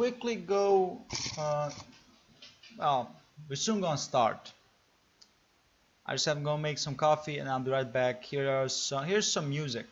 quickly go. Well, we're soon gonna start. I just have gonna make some coffee and I'll be right back. Here's some music.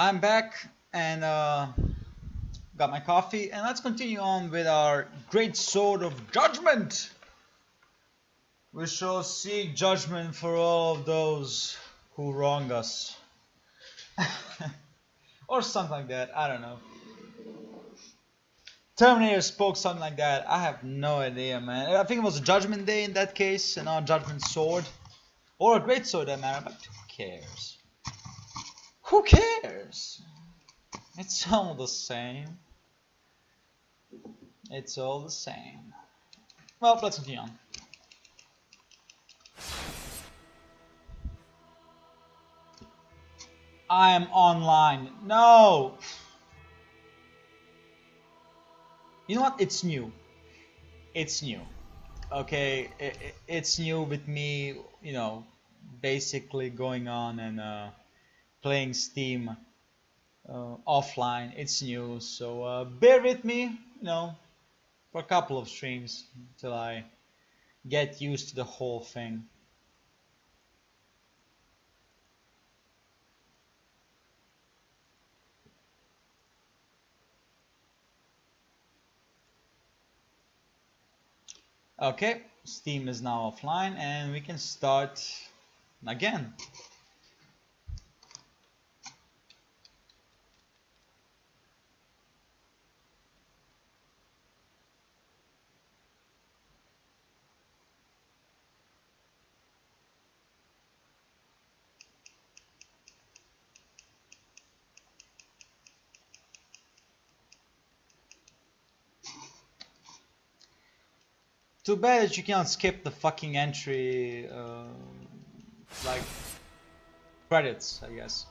I'm back and got my coffee, and let's continue on with our great sword of judgment. We shall seek judgment for all of those who wrong us. Or something like that, I don't know. Terminator spoke something like that. I have no idea, man. I think it was a Judgment Day in that case, and not a Judgment Sword. Or a Great Sword, that matter, but who cares? Who cares? It's all the same. It's all the same. Well, let's continue on. I am online. No! You know what? It's new. It's new. Okay, it's new with me, you know, basically going on and playing Steam offline. It's new, so bear with me, you know, for a couple of streams until I get used to the whole thing. Okay, Steam is now offline and we can start again. Too bad that you can't skip the fucking entry, like credits, I guess,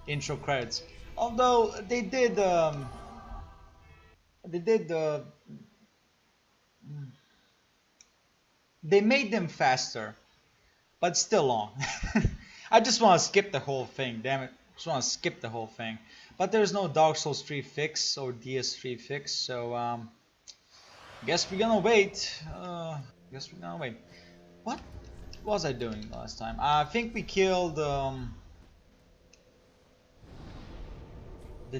intro credits. Although they did they made them faster, but still long. I just want to skip the whole thing. Damn it, just want to skip the whole thing. But there's no Dark Souls 3 fix or DS3 fix, so guess we're gonna wait. What was I doing last time? I think we killed the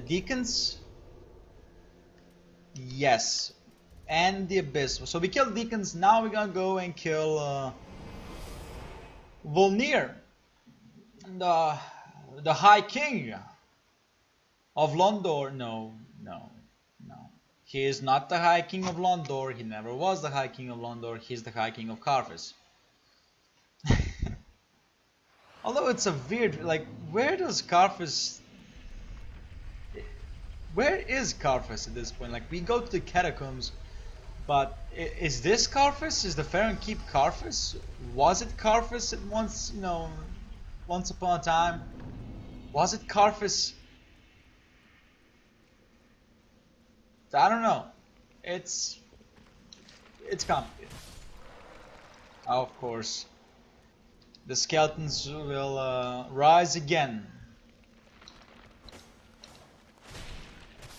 deacons. Yes, and the abyss. So we killed deacons. Now we're gonna go and kill Volnir, the High King of Londor. No. He is not the High King of Londor. He never was the High King of Londor. He's the High King of Karthus. Although it's a weird, like, where is Karthus at this point? Like, we go to the catacombs, but is this Karthus? Is the Farron Keep Karthus? Was it Karthus at once, you know, once upon a time? Was it Karthus? I don't know. It's complicated. Of course, the skeletons will rise again.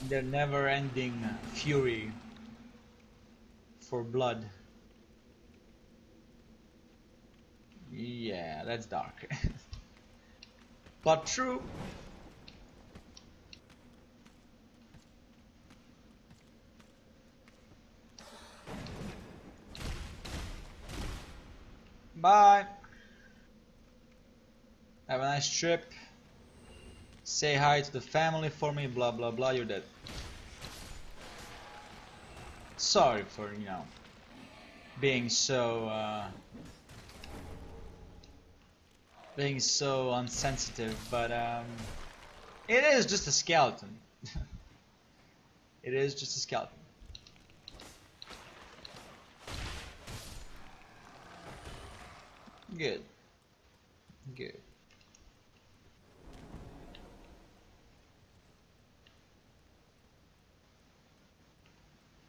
Their never-ending fury for blood. Yeah, that's dark. But true. Bye. Have a nice trip. Say hi to the family for me, blah blah blah, you're dead. Sorry for, you know, being so unsensitive, but it is just a skeleton. It is just a skeleton. Good.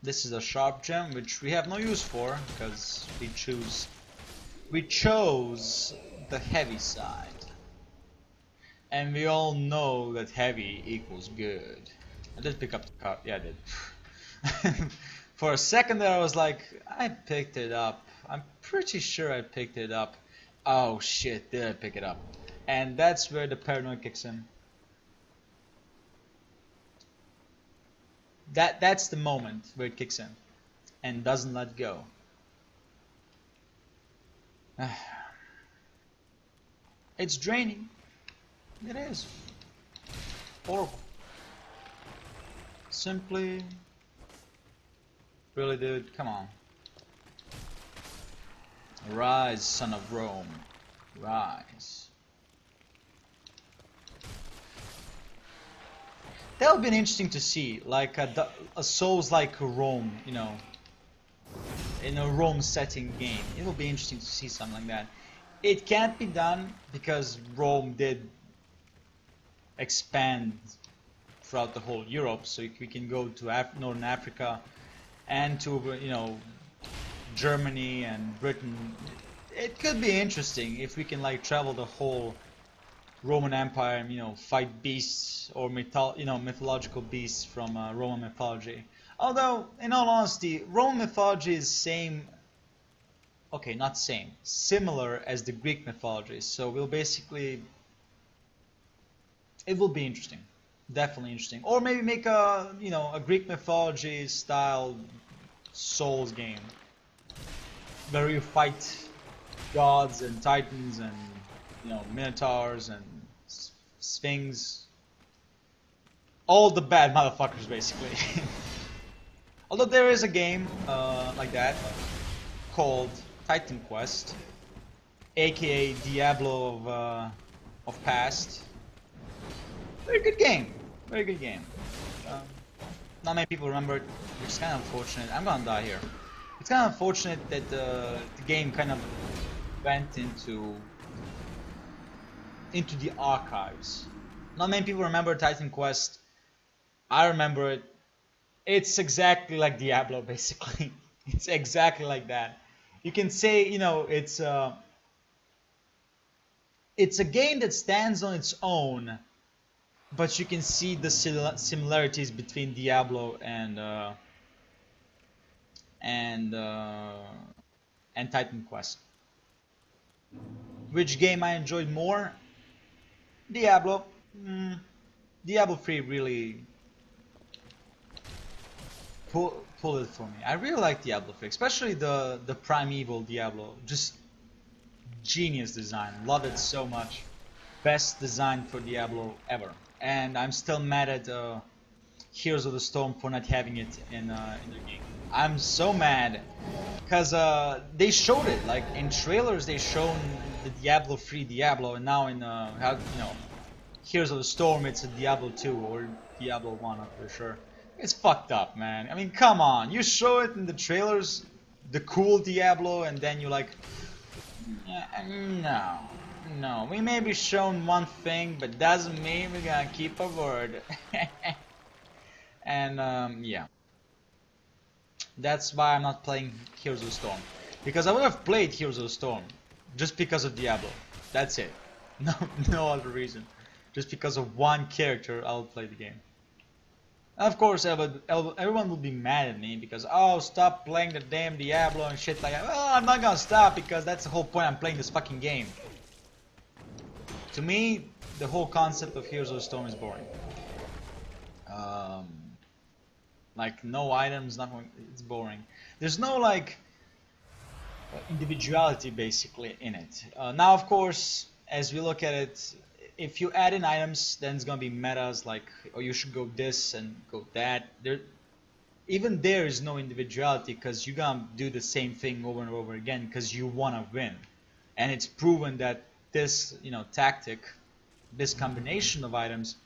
This is a sharp gem, which we have no use for, because we chose the heavy side. And we all know that heavy equals good. I did pick up the card, yeah I did. For a second there I was like, I picked it up. I'm pretty sure I picked it up. Oh shit, did I pick it up? And that's where the paranoia kicks in. That's the moment where it kicks in and doesn't let go. It's draining. It is. Horrible. Simply. Really, dude? Come on. Rise, son of Rome. Rise. That would be interesting to see, like a Souls like Rome, you know, in a Rome setting game. It would be interesting to see something like that. It can't be done because Rome did expand throughout the whole Europe, so we can go to Northern Africa and to, you know, Germany and Britain. It could be interesting if we can like travel the whole Roman Empire and, you know, fight beasts or mythological beasts from Roman mythology. Although, in all honesty, Roman mythology is same. Okay, not same, similar as the Greek mythology. So we'll basically, it will be interesting, definitely interesting. Or maybe make a, you know, a Greek mythology style Souls game where you fight gods and titans and, you know, minotaurs and sphinx, all the bad motherfuckers basically. Although there is a game like that called Titan Quest, aka Diablo of past. Very good game, very good game. Not many people remember it, which is kind of unfortunate. I'm gonna die here. It's kind of unfortunate that the game kind of went into the archives. Not many people remember Titan Quest. I remember it. It's exactly like Diablo, basically. It's exactly like that. You can say, you know, it's a game that stands on its own, but you can see the similarities between Diablo and Titan Quest. Which game I enjoyed more? Diablo. Diablo 3 really pull it for me. I really like Diablo 3, especially the primeval Diablo. Just genius design. Love it so much. Best design for Diablo ever. And I'm still mad at Heroes of the Storm for not having it in their game. I'm so mad because they showed it, like in trailers. They shown the Diablo 3 Diablo, and now in Heroes of the Storm, it's a Diablo 2 or Diablo 1, I'm for sure. It's fucked up, man. I mean, come on. You show it in the trailers, the cool Diablo, and then you're like, no. We may be shown one thing, but doesn't mean we're gonna keep a word. And yeah. That's why I'm not playing Heroes of the Storm. Because I would have played Heroes of the Storm just because of Diablo. That's it. No other reason. Just because of one character, I'll play the game. Of course, everyone will be mad at me because, oh, stop playing the damn Diablo and shit like that. Well, I'm not gonna stop because that's the whole point. I'm playing this fucking game. To me, the whole concept of Heroes of the Storm is boring. Like no items, nothing. It's boring. There's no like individuality basically in it. Now, of course, as we look at it, if you add in items, then it's gonna be metas like, oh, you should go this and go that. Even there is no individuality because you're gonna do the same thing over and over again because you wanna win, and it's proven that this, you know, tactic, this combination of items,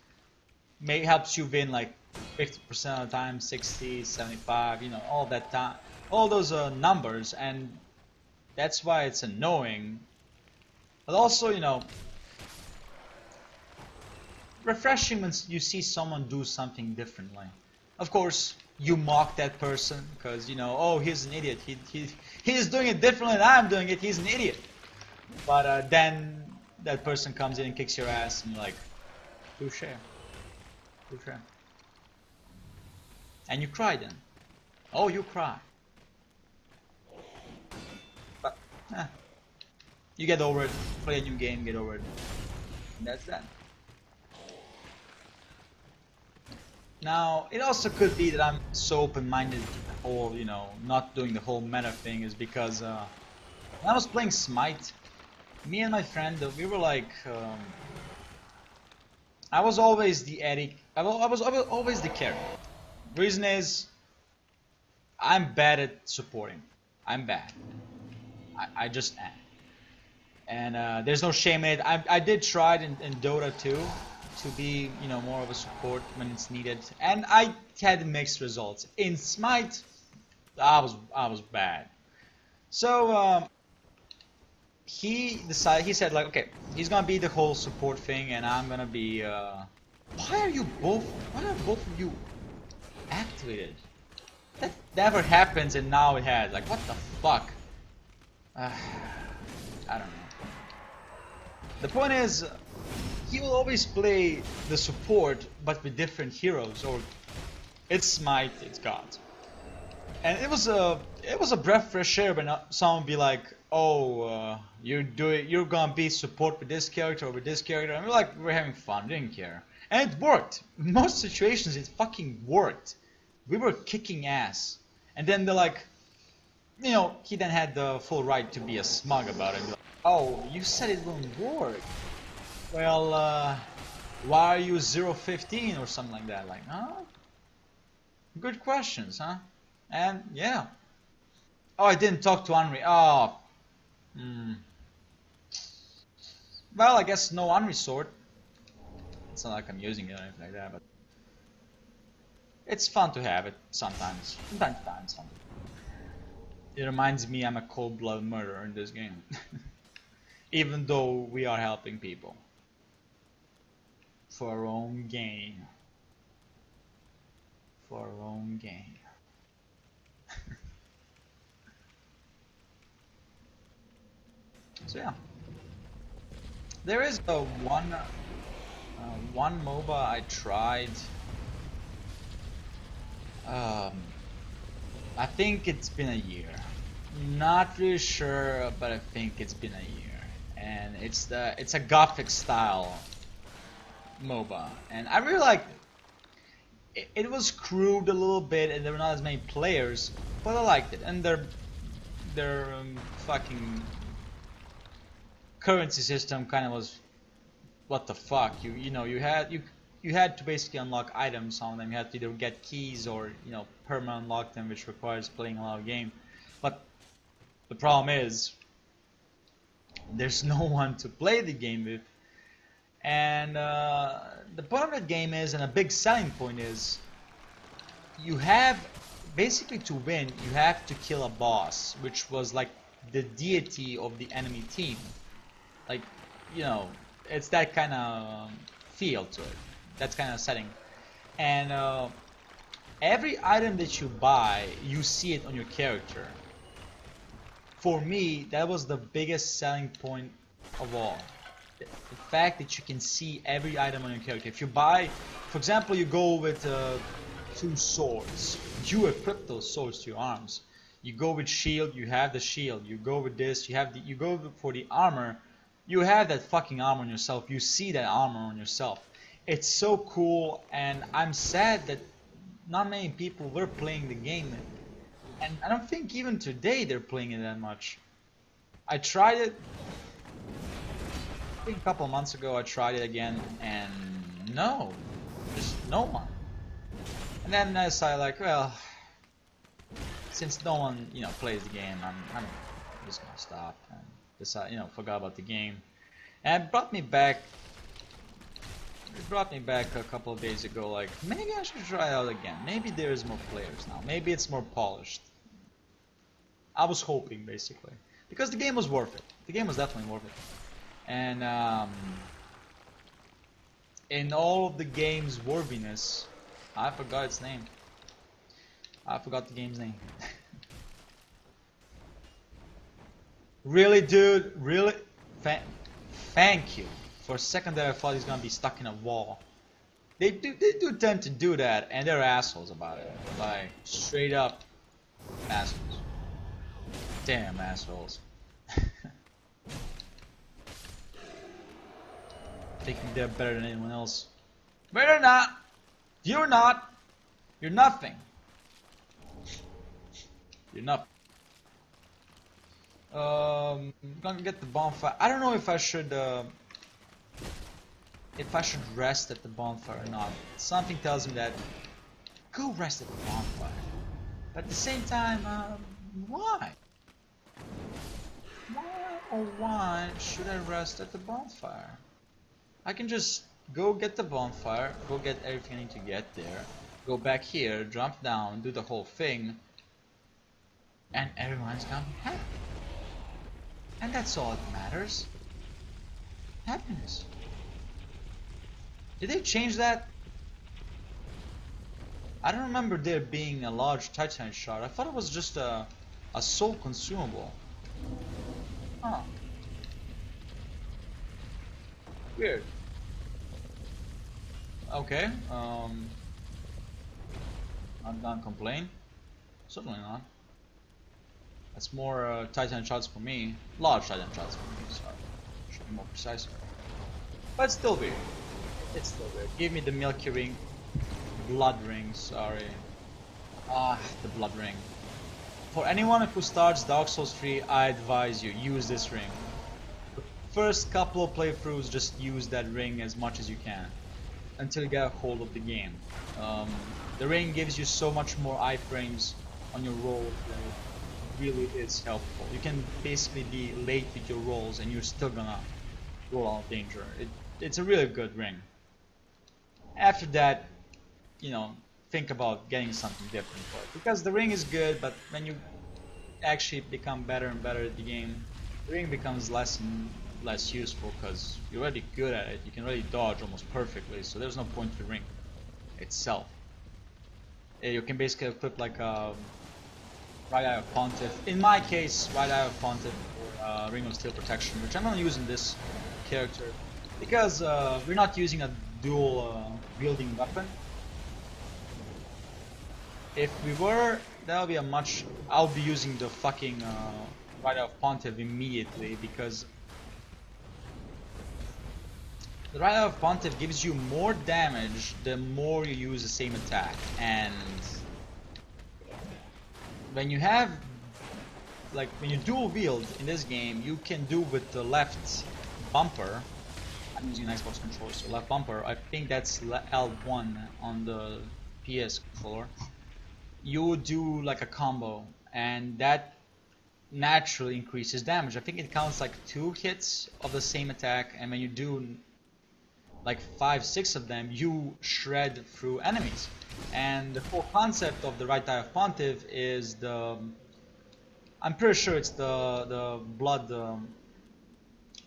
may helps you win like 50% of the time, 60, 75, you know, all that time, all those numbers, and that's why it's annoying. But also, you know, refreshing when you see someone do something differently. Of course, you mock that person because, you know, oh, he's an idiot. He's doing it differently than I'm doing it. He's an idiot. But then that person comes in and kicks your ass, and you're like, touche, touche. And you cry then. Oh, you cry. But you get over it. Play a new game, get over it. And that's that. Now, it also could be that I'm so open-minded to the whole, you know, not doing the whole meta thing is because when I was playing Smite, me and my friend, we were like, I was always the Eddie, always the carry. Reason is, I'm bad at supporting. I'm bad. I just am. And there's no shame in it. I did try it in Dota 2 to be, you know, more of a support when it's needed, and I had mixed results. In Smite, I was bad. So he said like, okay, he's gonna be the whole support thing, and I'm gonna be. Why are you both? Why are both of you activated? That never happens, and now it has. Like, what the fuck? I don't know. The point is, he will always play the support, but with different heroes. Or it's Smite, it's God. And it was a breath of fresh air when someone be like, "Oh, you're gonna be support with this character or with this character," and we're having fun, we didn't care, and it worked. In most situations, it fucking worked. We were kicking ass, and then they're like, you know, he then had the full right to be a smug about it. And be like, "Oh, you said it wouldn't work. Well, why are you 015 or something like that?" Like, huh? Good questions, huh? And yeah. Oh, I didn't talk to Henry. Oh. Hmm. Well, I guess no Henry sword. It's not like I'm using it or anything like that, but it's fun to have it sometimes. From time to time, it's fun. It reminds me I'm a cold-blooded murderer in this game. Even though we are helping people. For our own gain. For our own gain. So yeah. There is a one MOBA I tried. I think it's been a year. Not really sure, but I think it's been a year. And it's a gothic style MOBA, and I really liked it. It was crude a little bit, and there were not as many players, but I liked it. And their fucking currency system kind of was what the fuck. You know you had to basically unlock items on them. You had to either get keys or, you know, perma unlock them, which requires playing a lot of game. But the problem is there's no one to play the game with. And the point of that game is, and a big selling point is, you have, basically to win, you have to kill a boss, which was like the deity of the enemy team. Like, you know, it's that kind of feel to it, that kind of setting. And every item that you buy, you see it on your character. For me, that was the biggest selling point of all. The fact that you can see every item on your character. If you buy, for example, you go with 2 swords, you equip those swords to your arms. You go with shield, you have the shield. You go with this, you go for the armor, you have that fucking armor on yourself. You see that armor on yourself. It's so cool, and I'm sad that not many people were playing the game, and I don't think even today they're playing it that much. I tried it. I think a couple of months ago I tried it again, and no, just no one. And then I decided, like, well, since no one, you know, plays the game, I'm just gonna stop and decide, you know, forgot about the game. And it brought me back. It brought me back a couple of days ago, like, maybe I should try it out again. Maybe there's more players now. Maybe it's more polished. I was hoping, basically, because the game was worth it. The game was definitely worth it. And in all of the game's worthiness, I forgot its name. I forgot the game's name. Really, dude? Really? Thank you. For a second there, I thought he's gonna be stuck in a wall. They do tend to do that, and they're assholes about it. Like, straight up assholes. Damn assholes. Thinking they're better than anyone else. But they're not. You're not. You're nothing. You're nothing. Gonna get the bonfire. I don't know if I should rest at the bonfire or not. Something tells me that go rest at the bonfire. But at the same time, why? Why should I rest at the bonfire? I can just go get the bonfire, go get everything I need to get there, go back here, jump down, do the whole thing, and everyone's gonna be happy. And that's all that matters. Happiness. Did they change that? I don't remember there being a large Titan shard. I thought it was just a soul consumable. Huh. Weird. Okay, I'm not complain. Certainly not. That's more Titan shots for me. Large Titan shots for me, sorry. Should be more precise. But still weird. It's still weird. Give me the Milky Ring. Blood Ring, sorry. Ah, the Blood Ring. For anyone who starts Dark Souls 3, I advise you, use this ring. The first couple of playthroughs, just use that ring as much as you can. Until you get a hold of the game. The ring gives you so much more iframes on your roll that it really is helpful. You can basically be late with your rolls and you're still gonna roll out of danger. It's a really good ring. After that, you know, think about getting something different for it. Because the ring is good, but when you actually become better and better at the game, the ring becomes less and less useful because you're already good at it. You can really dodge almost perfectly, so there's no point to the ring itself. You can basically equip like a Right Eye of Pontiff. In my case, Right Eye of Pontiff or Ring of Steel Protection, which I'm not using this character because we're not using a dual wielding weapon. If we were, that would be a much. I'll be using the fucking Right Eye of Pontiff immediately because the Right Eye of Pontiff gives you more damage the more you use the same attack, and when you have, like, when you dual wield in this game, you can do with the left bumper. I'm using an Xbox controller, so left bumper. I think that's L1 on the PS controller. You do like a combo, and that naturally increases damage. I think it counts like 2 hits of the same attack, and when you do like 5-6 of them, you shred through enemies. And the whole concept of the Right Eye of Pontiff is I'm pretty sure it's the blood,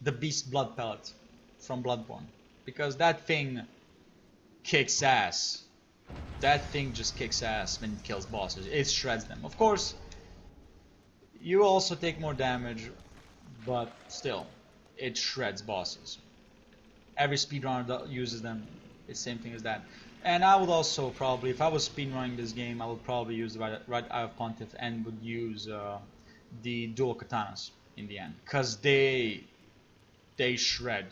the beast blood pellet from Bloodborne, because that thing kicks ass. That thing just kicks ass when it kills bosses. It shreds them. Of course, you also take more damage, but still, it shreds bosses. Every speedrunner that uses them, it's the same thing as that. And I would also probably, if I was speedrunning this game, I would probably use the Right Eye of Pontiff and would use the dual katanas in the end, because they shred.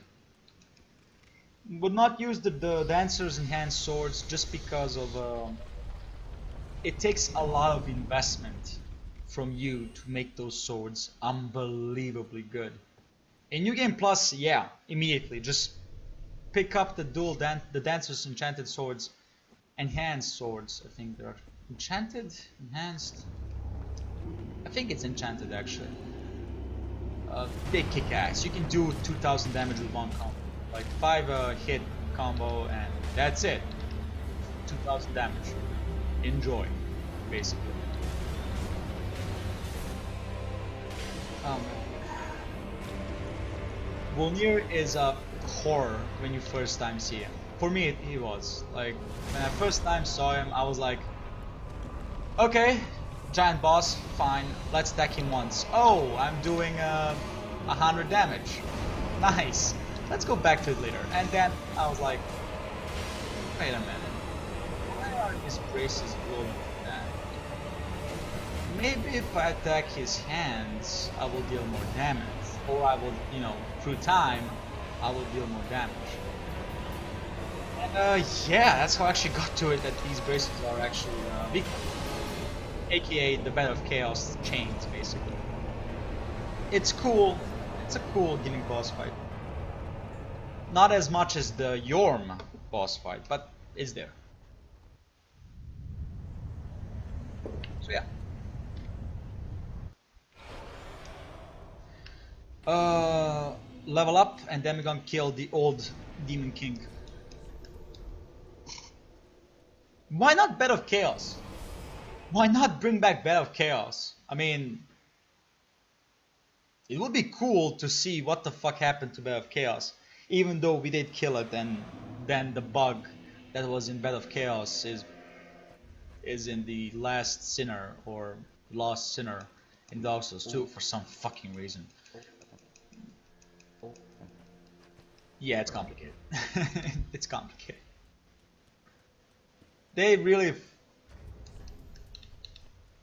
Would not use the Dancer's Enhanced Swords just because of it takes a lot of investment from you to make those swords unbelievably good. In New Game Plus, yeah, immediately just pick up the the Dancer's Enchanted Swords, Enhanced Swords. I think they're enchanted, enhanced. I think it's enchanted actually. They kick ass. You can do 2,000 damage with one combo, like 5 hit combo, and that's it. 2,000 damage. Enjoy, basically. Volnir is a horror when you first time see him. For me, he was. Like, when I first time saw him, I was like, okay, giant boss, fine, let's attack him once. Oh, I'm doing 100 damage. Nice. Let's go back to it later. And then I was like, wait a minute. Why are his braces glowing like that? Maybe if I attack his hands, I will deal more damage. Or I will, you know, through time, I will deal more damage. And Yeah, that's how I actually got to it, that these bracelets are actually weak. AKA the Bed of Chaos chains, basically. It's cool. It's a cool gimmick boss fight. Not as much as the Yorm boss fight, but it's there. So yeah. Level up, and then we're gonna kill the old Demon King. Why not Bed of Chaos? Why not bring back Bed of Chaos? I mean, it would be cool to see what the fuck happened to Bed of Chaos. Even though we did kill it, and then the bug that was in Bed of Chaos is in the last sinner or lost sinner in Dark Souls 2 for some fucking reason. Yeah, it's complicated. It's complicated. They really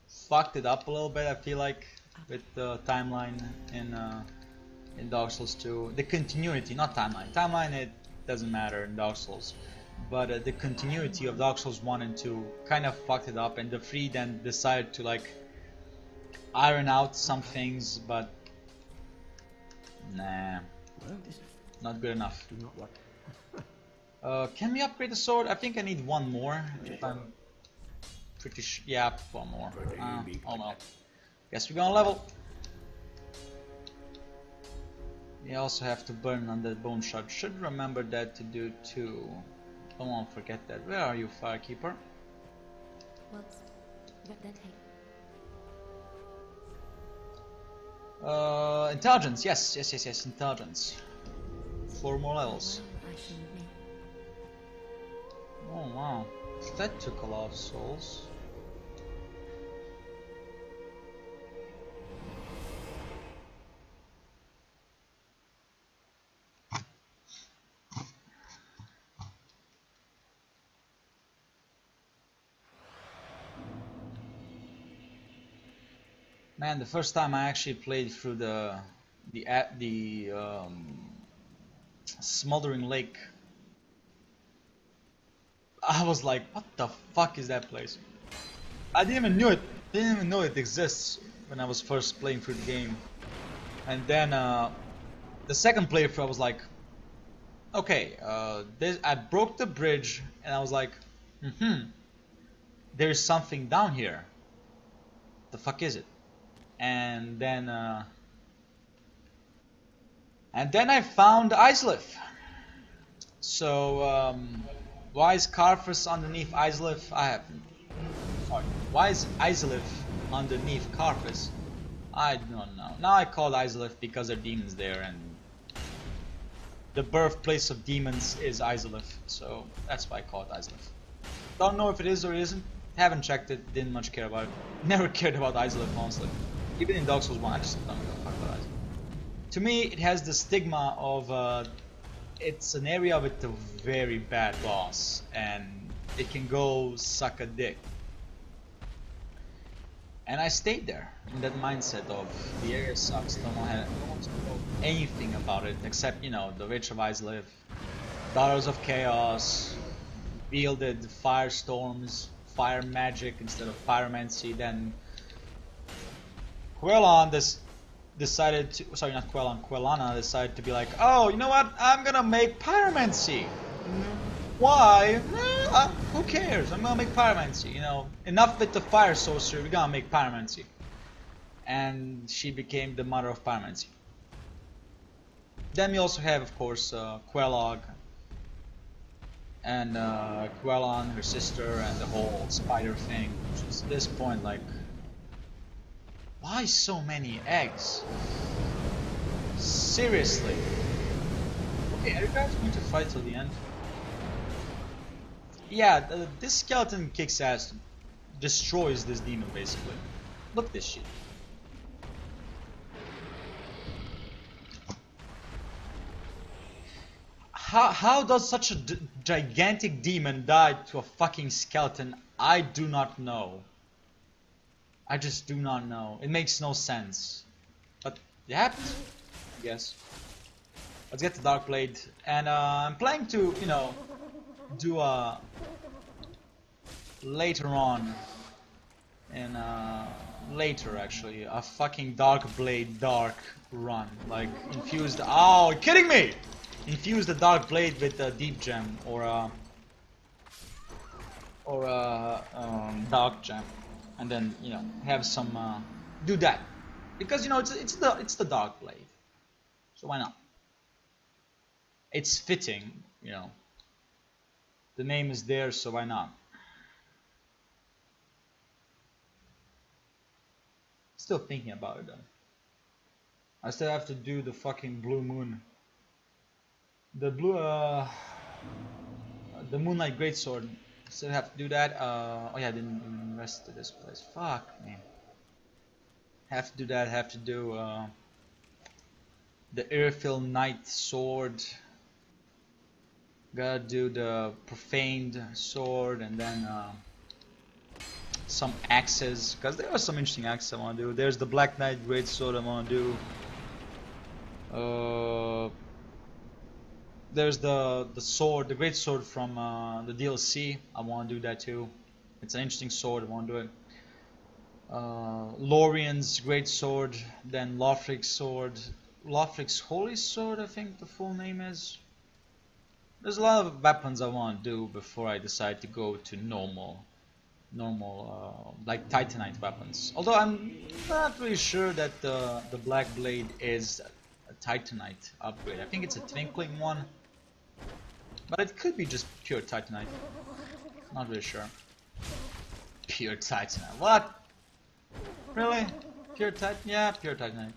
fucked it up a little bit, I feel like, with the timeline in Dark Souls 2. The continuity, not timeline. Timeline, it doesn't matter in Dark Souls. But the continuity of Dark Souls 1 and 2 kind of fucked it up, and the 3 then decided to like iron out some things, but nah, not good enough. Can we upgrade the sword? I think I need one more. If I'm pretty sure. Yeah, one more. Oh no. Guess we're gonna level. We also have to burn on that bone shard. Should remember that to do too. Don't want to forget that. Where are you, Firekeeper? Whoops. Got that tape. Intelligence. Yes. Intelligence. 4 more levels. Oh wow, that took a lot of souls. Man, the first time I actually played through the Smoldering Lake, I was like, what the fuck is that place? I didn't even know it exists when I was first playing through the game. And then the second playthrough I was like, okay, I broke the bridge and I was like, there's something down here. The fuck is it? And then I found Izalith. So why is Carthus underneath Izalith? Why is Izalith underneath Carthus? I don't know. Now I call Izalith because there are demons there, and the birthplace of demons is Izalith, so that's why I call it Izalith. Don't know if it is or isn't. Haven't checked it. Didn't much care about it. Never cared about Izalith, honestly. Even in Dark Souls 1, I just don't give a fuck about Izalith. To me, it has the stigma of it's an area with a very bad boss, and it can go suck a dick. And I stayed there in that mindset of the area sucks, don't want to know anything about it except, you know, the Witch of Izalith, Daughters of Chaos, wielded firestorms, fire magic instead of pyromancy. Then Quellan decided to, sorry, not Quellan, Quellana decided to be like, oh, you know what, I'm gonna make pyromancy. Why? Who cares? I'm gonna make pyromancy, you know. Enough with the fire sorcery, we're gonna make pyromancy. And she became the mother of pyromancy. Then we also have, of course, Quelaag and Quellan, her sister, and the whole spider thing. Which is at this point like, why so many eggs? Seriously. Okay, are you guys going to fight till the end? Yeah, this skeleton kicks ass, destroys this demon basically. Look at this shit. How does such a gigantic demon die to a fucking skeleton? I do not know. I just do not know. It makes no sense. But it happens, I guess. Let's get the Dark Blade. And I'm planning to, you know, do a later on, and later actually, a fucking Dark Blade Dark run, like infuse the. Oh, you're kidding me! Infuse the Dark Blade with a Deep Gem or a Dark Gem, and then have some do that, because it's the Dark Blade, so why not? It's fitting, the name is there, so why not? Still thinking about it though. I still have to do the fucking Blue Moon. The Moonlight Greatsword. Still have to do that. Oh yeah, I didn't even rest to this place. Fuck, man. Have to do that. Have to do the Airfill Knight Sword. Gotta do the Profaned Sword, and then some axes, because there are some interesting axes I want to do. There's the Black Knight Greatsword I want to do. There's the sword, the Great Sword from the DLC. I want to do that too. It's an interesting sword. I want to do it. Lorian's Great Sword, then Lothric's Sword, Lothric's Holy Sword, I think the full name is. There's a lot of weapons I want to do before I decide to go to normal like Titanite weapons. Although I'm not really sure that the Black Blade is a Titanite upgrade. I think it's a twinkling one, but it could be just pure Titanite. Not really sure. Pure Titanite. What? Really? Pure Titanite? Yeah, pure Titanite.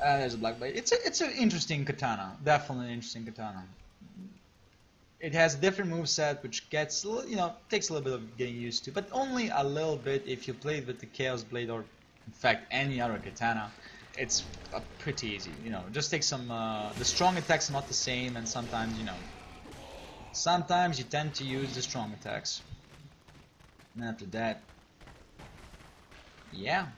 There's a Black Blade. It's an interesting katana. Definitely an interesting katana. It has a different moveset, which gets takes a little bit of getting used to, but only a little bit if you play with the Chaos Blade or, in fact, any other katana. It's pretty easy. Just take some. The strong attacks are not the same, and sometimes sometimes you tend to use the strong attacks. And after that, yeah.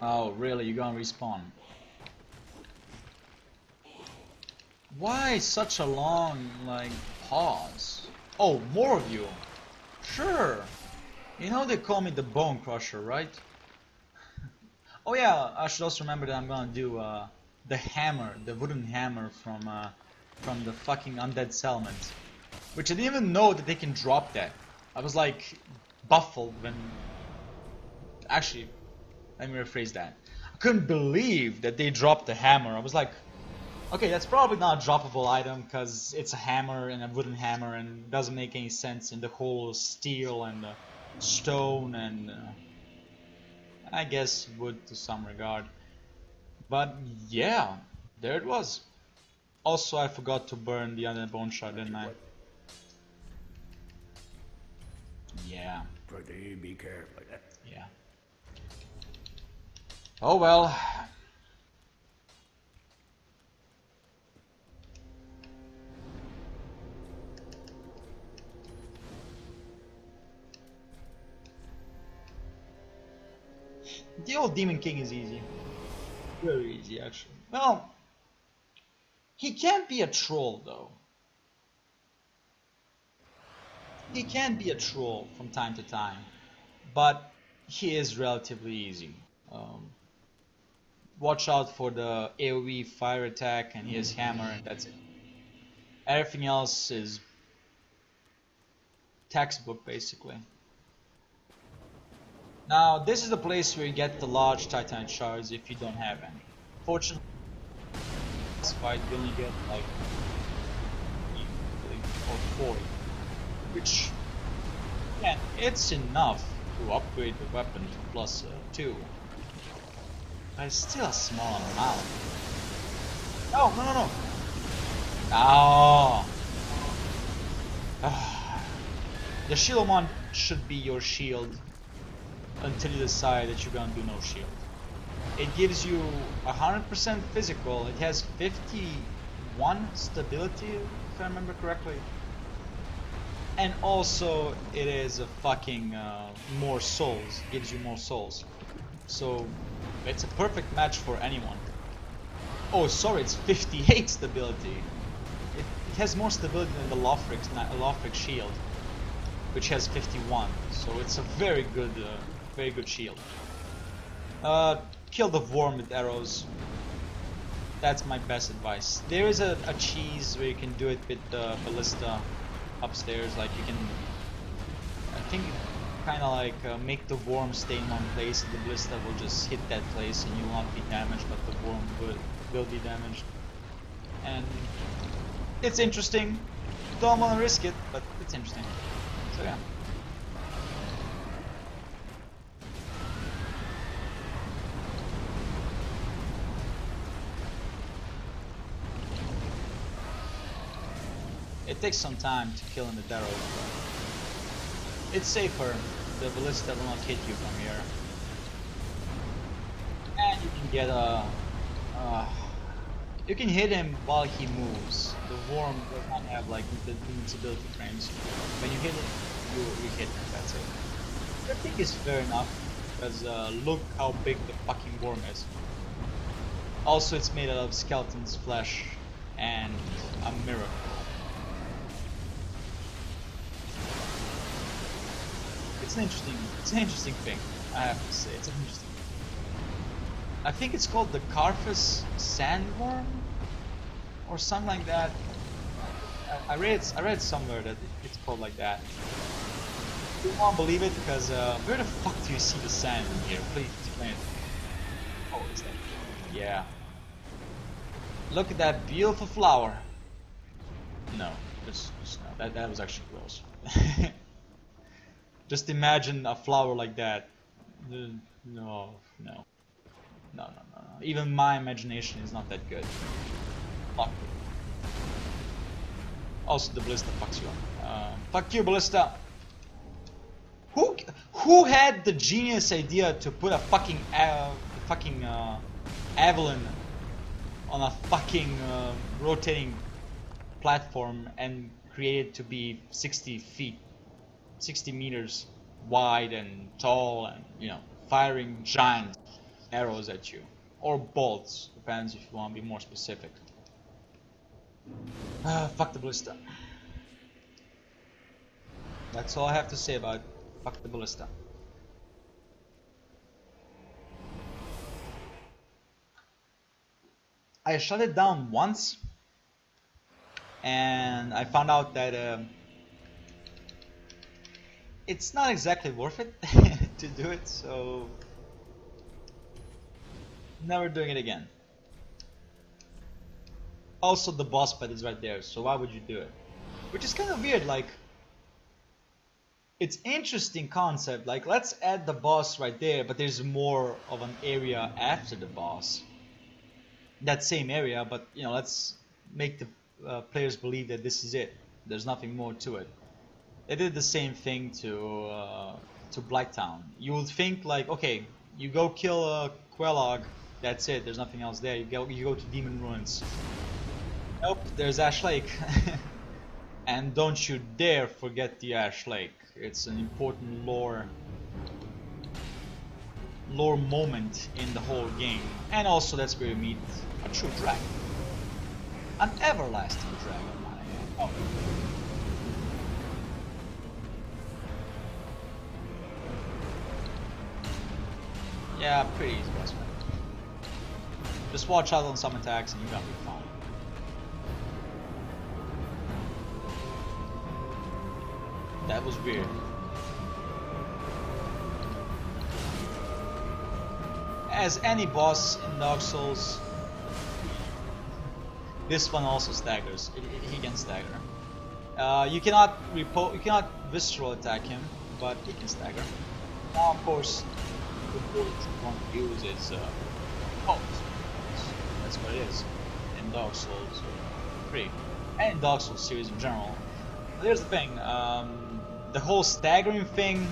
Oh, really? You're gonna respawn? Why such a long, pause? Oh, more of you. Sure. They call me the Bone Crusher, right? Oh yeah, I should also remember that I'm gonna do the hammer, the wooden hammer from the fucking Undead Settlement, which I didn't even know that they can drop that. I was baffled when. Actually, let me rephrase that. I couldn't believe that they dropped the hammer. I was like, okay, that's probably not a droppable item because it's a hammer and a wooden hammer, and it doesn't make any sense in the whole steel and stone and I guess wood to some regard. But yeah, there it was. Also, I forgot to burn the other bone shard, didn't I? Yeah. Pretty be careful. Yeah. Oh well. The old Demon King is easy. Very easy, actually. Well, he can't be a troll, though. He can be a troll from time to time, but he is relatively easy. Watch out for the AoE fire attack and his hammer, and that's it. Everything else is textbook, basically. Now, this is the place where you get the large Titanite shards if you don't have any. Fortunately, in this fight you only get 40, which, yeah, it's enough to upgrade the weapon to +2. But it's still a small amount. No, no, no, no. Oh. The Shieldmon should be your shield until you decide that you're gonna do no shield. It gives you 100% physical. It has 51 stability, if I remember correctly. and also it is a fucking more souls, gives you more souls, so it's a perfect match for anyone. Oh sorry, it's 58 stability. It has more stability than the Lothric shield, which has 51, so it's a very good shield. Kill the worm with arrows. That's my best advice. There is a cheese where you can do it with the ballista upstairs. Like you can, I think, kind of like make the worm stay in one place, and the ballista will just hit that place, and you will not be damaged, but the worm will be damaged. And it's interesting. Don't want to risk it, but it's interesting. So yeah. It takes some time to kill in the arrows, but it's safer. The ballista will not hit you from here, and you can get you can hit him while he moves. The worm does not have like the invincibility frames. When you hit it, you hit him. That's it. I think it's fair enough, because look how big the fucking worm is. Also, it's made out of skeleton's flesh and a miracle. It's an interesting thing, I have to say. It's an interesting thing. I think it's called the Carthus sandworm or something like that. I read somewhere that it's called like that. You won't believe it, because where the fuck do you see the sand in here? Please explain it. Oh, it's that. Yeah. Look at that beautiful flower. No, just no. That was actually gross. Just imagine a flower like that. No. Even my imagination is not that good. Fuck. Also, the ballista fucks you up. Fuck you, ballista. Who had the genius idea to put a fucking Avalon on a fucking rotating platform and create it to be 60 meters wide and tall, and you know, firing giant arrows at you, or bolts, depends if you want to be more specific. Fuck the ballista. That's all I have to say about it. Fuck the ballista. I shut it down once, and I found out that it's not exactly worth it to do it, so never doing it again. Also, the boss pad is right there, so why would you do it? Which is kind of weird. Like, it's interesting concept. Like, let's add the boss right there, but there's more of an area after the boss. That same area, but you know, let's make the players believe that this is it. There's nothing more to it. They did the same thing to Blighttown. You would think like, okay, you go kill a Quelog, that's it. There's nothing else there. You go to Demon Ruins. Nope, there's Ash Lake. And don't you dare forget the Ash Lake. It's an important lore moment in the whole game. And also that's where you meet a true dragon. An everlasting dragon, my man. Oh. Yeah, pretty easy boss fight. Just watch out on some attacks and you're gonna be fine. That was weird. As any boss in Dark Souls, this one also staggers. He can stagger. You cannot visceral attack him, but he can stagger. Now, of course, the bullet you want to use is pulse. That's what it is in Dark Souls 3 and in Dark Souls series in general. But here's the thing: the whole staggering thing.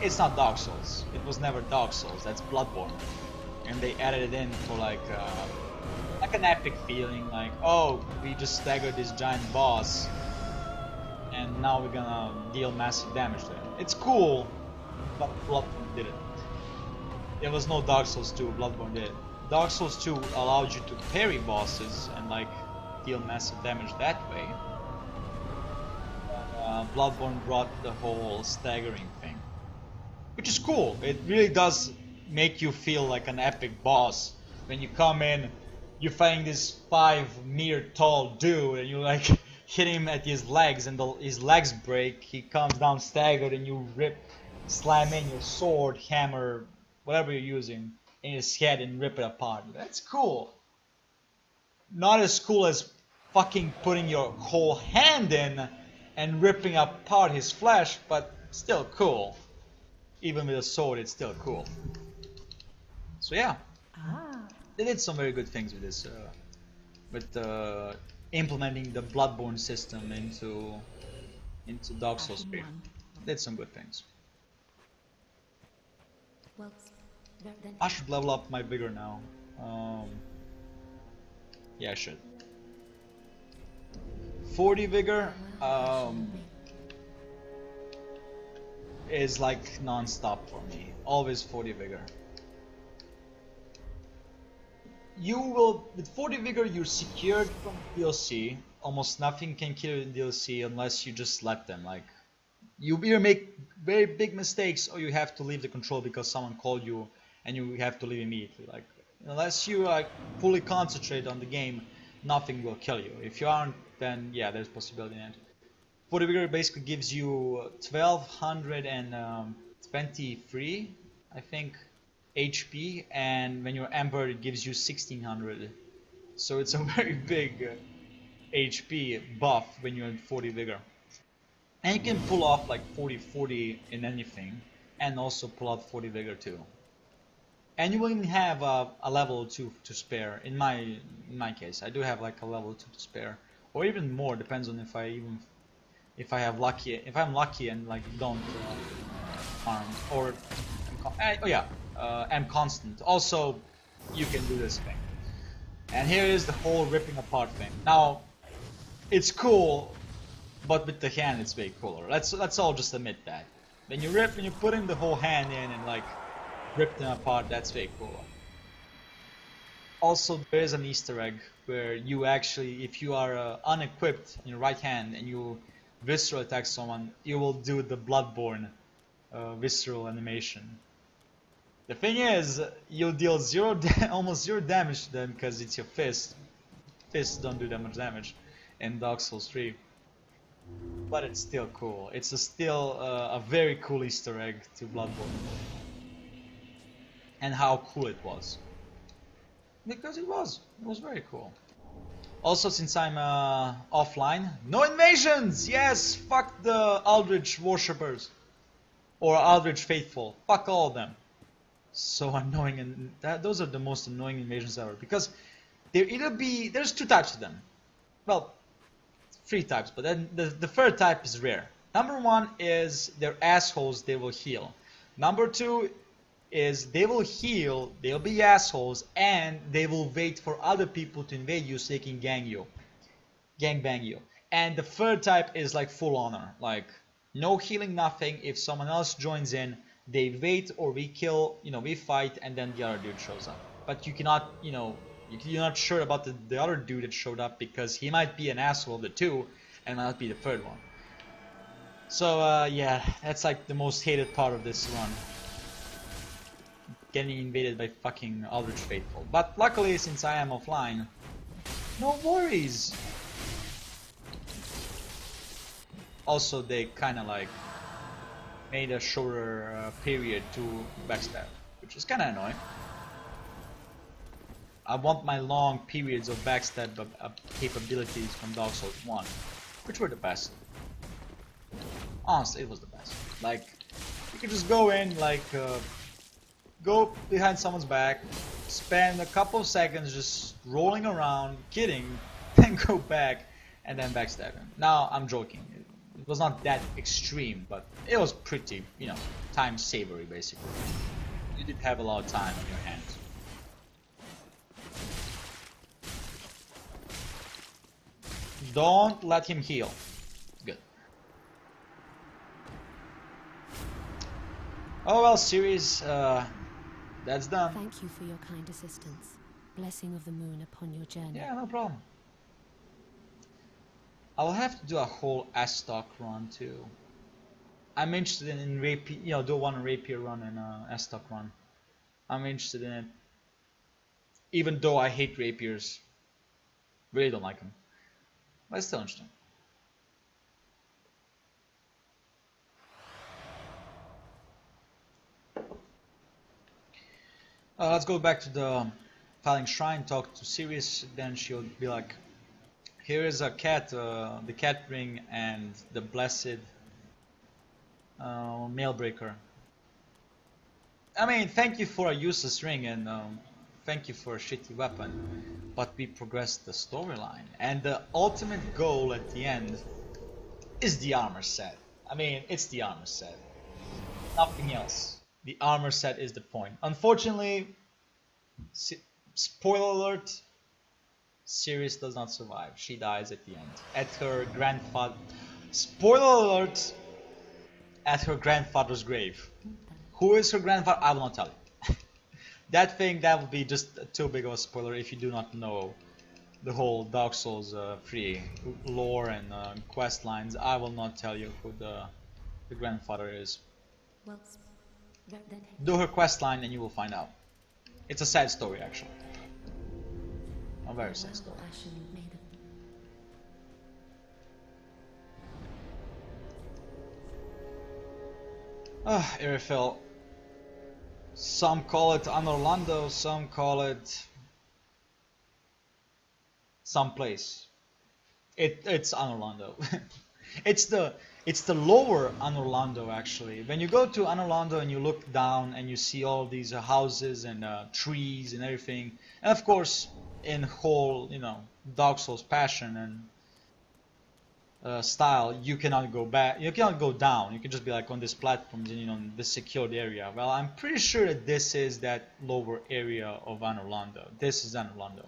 It's not Dark Souls. It was never Dark Souls. That's Bloodborne, and they added it in for like an epic feeling. Like, oh, we just staggered this giant boss. now we're gonna deal massive damage to him. It's cool, but Bloodborne did it. There was no Dark Souls 2, Bloodborne did it. Dark Souls 2 allowed you to parry bosses and like deal massive damage that way. Bloodborne brought the whole staggering thing, which is cool. It really does make you feel like an epic boss when you come in. You're fighting this 5-meter tall dude, and you like hit him at his legs, and his legs break. He comes down staggered, and you slam in your sword, hammer, whatever you're using, in his head and rip it apart. That's cool. Not as cool as fucking putting your whole hand in and ripping apart his flesh, but still cool. Even with a sword, it's still cool. So yeah, they did some very good things with this, with implementing the Bloodborne system into Dark Souls 3. Did some good things. I should level up my vigor now. Yeah, I should. 40 vigor is like non-stop for me. Always 40 vigor. You will, with 40 vigor, you're secured from DLC. Almost nothing can kill you in DLC unless you just let them. Like, you either make very big mistakes or you have to leave the control because someone called you and you have to leave immediately. Like, unless you fully concentrate on the game, nothing will kill you. If you aren't, then yeah, there's possibility in it. 40 vigor basically gives you 1223, I think, HP, and when you're Ember it gives you 1600. So it's a very big HP buff when you're in 40 vigor. And you can pull off like 40-40 in anything, and also pull out 40 vigor too. And you will even have a level 2 to spare. In my case, I do have like a level 2 to spare, or even more. Depends on if I'm lucky and like don't harm or am constant. Also, you can do this thing. And here is the whole ripping apart thing. Now, it's cool, but with the hand, it's way cooler. Let's all just admit that. When you put in the whole hand in and like rip them apart, that's way cooler. Also, there is an Easter egg where you actually, if you are unequipped in your right hand and you visceral attack someone, you will do the Bloodborne visceral animation. The thing is, you'll deal almost zero damage to them because it's your fist. Fists don't do that much damage in Dark Souls 3. But it's still cool. It's still a very cool Easter egg to Bloodborne. And how cool it was. Because it was very cool. Also, since I'm offline, no invasions! Yes! Fuck the Aldrich worshippers. Or Aldrich faithful. Fuck all of them. So annoying, and those are the most annoying invasions ever. Because there's two types of them. Well, 3 types, but then the third type is rare. Number 1 is they're assholes, they will heal. Number 2 is they will heal, they'll be assholes, and they will wait for other people to invade you so they can gangbang you. And the third type is like full honor, like no healing, nothing. If someone else joins in, they wait, or we kill, we fight, and then the other dude shows up. But you cannot, you're not sure about the other dude that showed up because he might be an asshole of the two and might be the third one. So yeah, that's like the most hated part of this run. Getting invaded by fucking Aldrich Faithful. But luckily, since I am offline, no worries. Also, they kinda like made a shorter period to backstab, which is kinda annoying. I want my long periods of backstab capabilities from Dark Souls 1, which were the best. Honestly, it was the best. Like, you could just go in, like, go behind someone's back, spend a couple of seconds just rolling around, kidding, then go back, and then backstab him. Now, I'm joking. It was not that extreme, but it was pretty, time savory, basically. You did have a lot of time on your hands. Don't let him heal. Good. Oh well, series, that's done. Thank you for your kind assistance. Blessing of the moon upon your journey. Yeah, no problem. I'll have to do a whole S-Stock run too. I'm interested in rapier, you know, do one rapier run and S-Stock run. I'm interested in it. Even though I hate rapiers. Really don't like them. But it's still interesting. Let's go back to the Filing Shrine, talk to Sirius, then she'll be like, here is a cat, the cat ring and the blessed mailbreaker. I mean, thank you for a useless ring and thank you for a shitty weapon, but we progressed the storyline, and the ultimate goal at the end is the armor set. I mean, it's the armor set. Nothing else. The armor set is the point. Unfortunately, spoiler alert, Sirius does not survive. She dies at the end. At her grandfather... Spoiler alert! At her grandfather's grave. Who is her grandfather? I will not tell you. That would be just too big of a spoiler if you do not know the whole Dark Souls 3 lore and quest lines. I will not tell you who the grandfather is. Well, then Do her quest line and you will find out. It's a sad story, actually. A very sad story. Ashen maiden. Irithyll. Some call it Anorlando, some call it someplace. It's Anorlando. it's the lower Anorlando actually. When you go to Anorlando and you look down and you see all these houses and trees and everything, and of course in whole, you know, Dark Souls passion and style, you cannot go back, you cannot go down, you can just be like on this platform, you know, in this secured area. Well, I'm pretty sure that this is that lower area of Anorlando. This is Anorlando,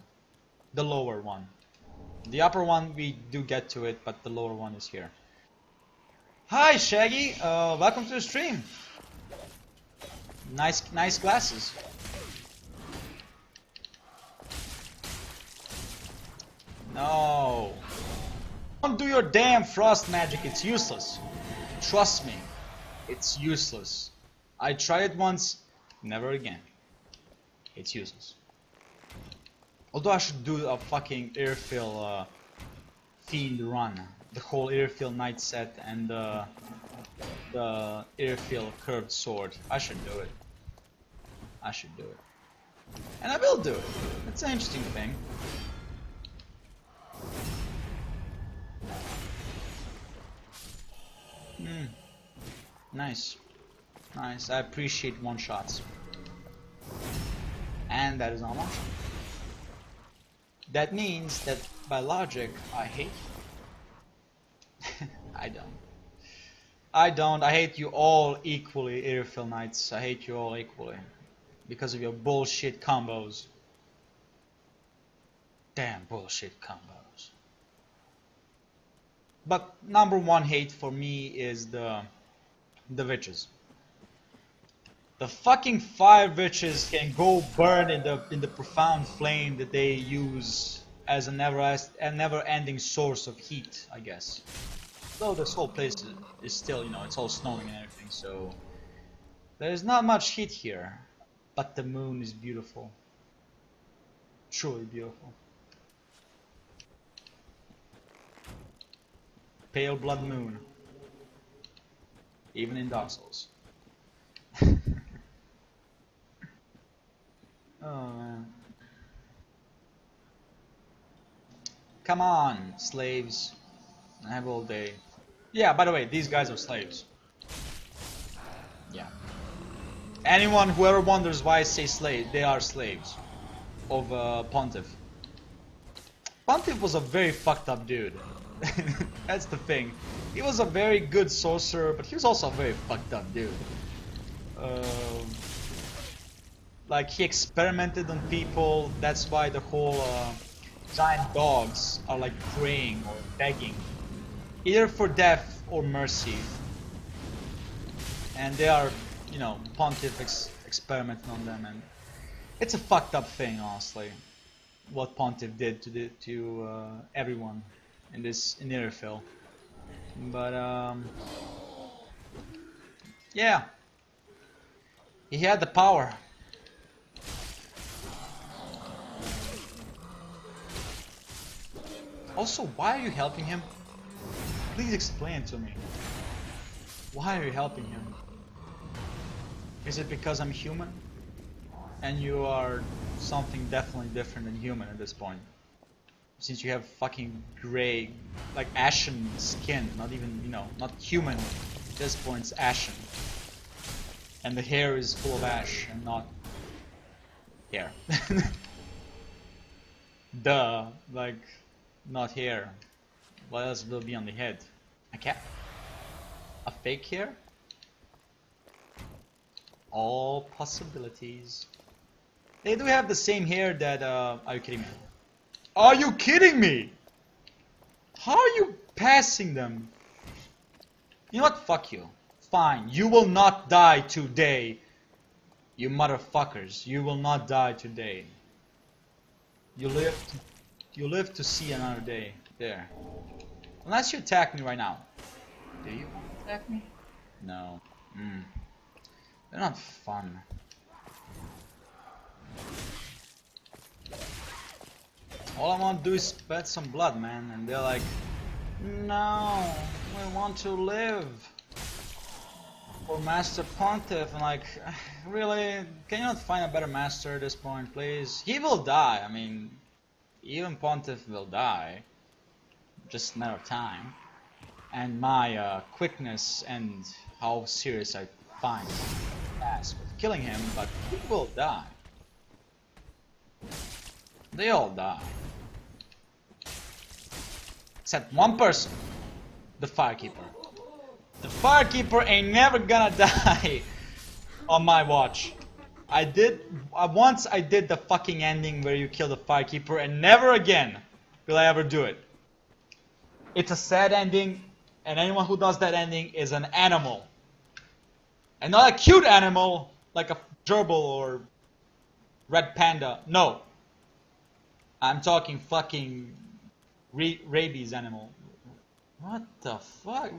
the lower one. The upper one we do get to it, but the lower one is here. Hi Shaggy, welcome to the stream. Nice glasses. No. Don't do your damn frost magic, it's useless. Trust me, it's useless. I tried it once, never again. It's useless. Although I should do a fucking Irithyll Fiend run. The whole Irithyll Knight set and the Irithyll Curved Sword. I should do it. I should do it. And I will do it. It's an interesting thing. Nice. Nice. I appreciate one-shots. And that is not one shot. That means that by logic, I hate you. I don't. I hate you all equally, Irithyll Knights. I hate you all equally. Because of your bullshit combos. Damn bullshit combos. But number one hate for me is the witches. The fucking 5 witches can go burn in the profound flame that they use as a never-ending source of heat, I guess. Though this whole place is still, you know, it's all snowing and everything, so there's not much heat here. But the moon is beautiful. Truly beautiful. Pale blood moon. Even in Dark Souls. Oh man. Come on, slaves. I have all day. Yeah, by the way, these guys are slaves. Yeah. Anyone who ever wonders why I say slave, they are slaves of Pontiff. Pontiff was a very fucked up dude. That's the thing. He was a very good sorcerer, but he was also a very fucked up dude. Like he experimented on people. That's why the whole giant dogs are like praying or begging, either for death or mercy. And they are, you know, Pontiff experimenting on them, and it's a fucked up thing, honestly. What Pontiff did to everyone in this Irithyll. But yeah, he had the power. Also, why are you helping him? Please explain to me. Why are you helping him? Is it because I'm human? And you are something definitely different than human at this point. Since you have fucking gray, like ashen skin, not even, you know, not human. At this point it's ashen. And the hair is full of ash and not hair. Duh, like, not hair. What else will be on the head? A cap? A fake hair? All possibilities. They do have the same hair that, are you kidding me? Are you kidding me? How are you passing them? You know what? Fuck you. Fine. You will not die today. You motherfuckers. You will not die today. You live to see another day. There. Unless you attack me right now. Do you want to attack me? No. They're not fun. All I want to do is spread some blood, man, and they're like, no, we want to live for Master Pontiff. And like, really, can you not find a better master at this point, please? He will die. I mean, even Pontiff will die, just a matter of time. And my quickness and how serious I find the task of killing him, but he will die. They all die. Except one person. The Firekeeper. The Firekeeper ain't never gonna die on my watch. Once I did the fucking ending where you kill the Firekeeper, and never again will I ever do it. It's a sad ending, and anyone who does that ending is an animal. And not a cute animal like a gerbil or red panda. No. I'm talking fucking rabies animal. What the fuck?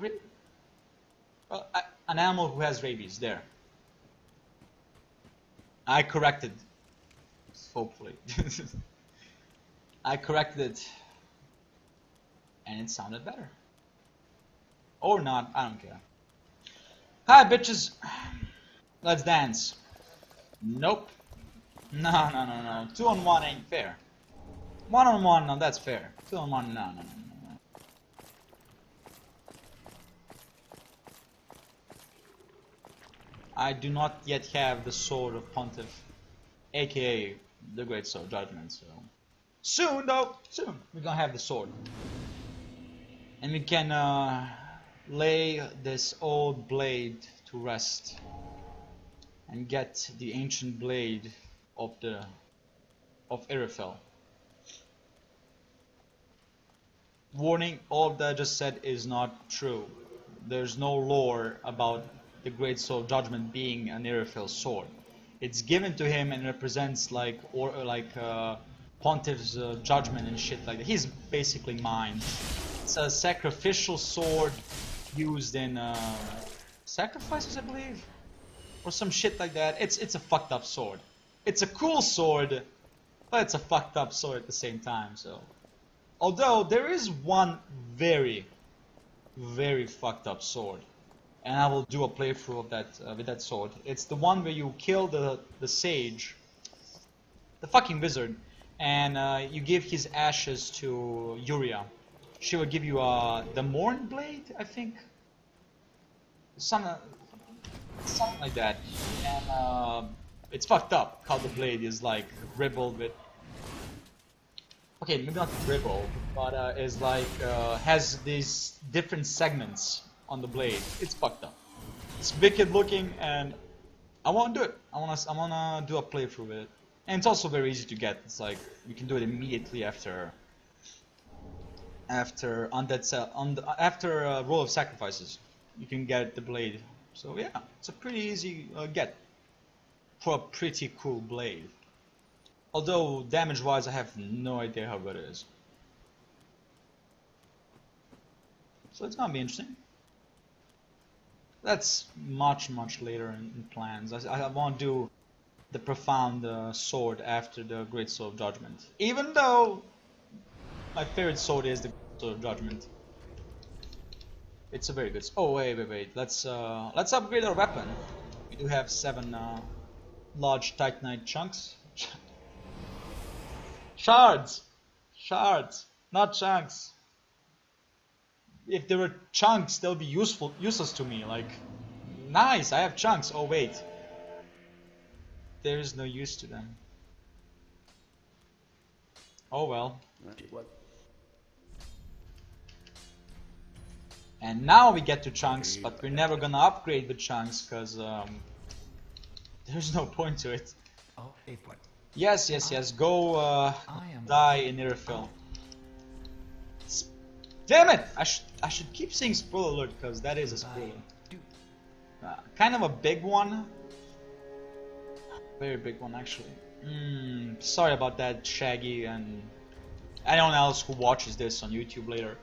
An animal who has rabies. There. I corrected. Hopefully. I corrected it. And it sounded better. Or not. I don't care. Hi, bitches. Let's dance. Nope. No. 2 on 1 ain't fair. 1 on 1, no, that's fair. 2 on 1, no. I do not yet have the Sword of Pontiff, aka the Greatsword Judgment, so... Soon, though! Soon! We're gonna have the sword. And we can, lay this old blade to rest. And get the ancient blade of Irithyll. Warning, all that I just said is not true. There's no lore about the Greatsword Judgment being an Irithyll sword. It's given to him and represents like Pontiff's judgment and shit like that. He's basically mine. It's a sacrificial sword used in sacrifices, I believe, or some shit like that. It's a fucked up sword. It's a cool sword, but it's a fucked up sword at the same time. So. Although there is one very fucked up sword, and I will do a playthrough of that with that sword. It's the one where you kill the sage, the fucking wizard, and you give his ashes to Yuria. She will give you the Morn Blade, I think, something like that. And it's fucked up how the blade is like ribbled with. Okay, maybe not dribble, but is like has these different segments on the blade. It's fucked up. It's wicked looking, and I want to do it. I wanna do a playthrough with it, and it's also very easy to get. It's like you can do it immediately after Roll of Sacrifices. You can get the blade So yeah, it's a pretty easy get for a pretty cool blade. Although damage wise I have no idea how good it is. So it's gonna be interesting. That's much later in plans. I want to do the profound sword after the Greatsword of Judgment. Even though my favorite sword is the Greatsword of Judgment. It's a very good. Oh wait. Let's upgrade our weapon. We do have 7 large titanite chunks. Shards, not chunks. If there were chunks, they'll be useless to me. Like, nice, I have chunks. Oh wait, there is no use to them. Oh well. What? And now we get to chunks, but we're never gonna upgrade the chunks because there's no point to it. Oh, what? Yes. Go die in Irrefill. Damn it! I should keep saying spoiler alert because that is a spoiler. Kind of a big one. Very big one actually. Sorry about that, Shaggy, and anyone else who watches this on YouTube later.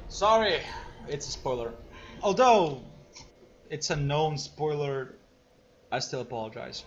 Sorry, it's a spoiler. Although it's a known spoiler, I still apologize.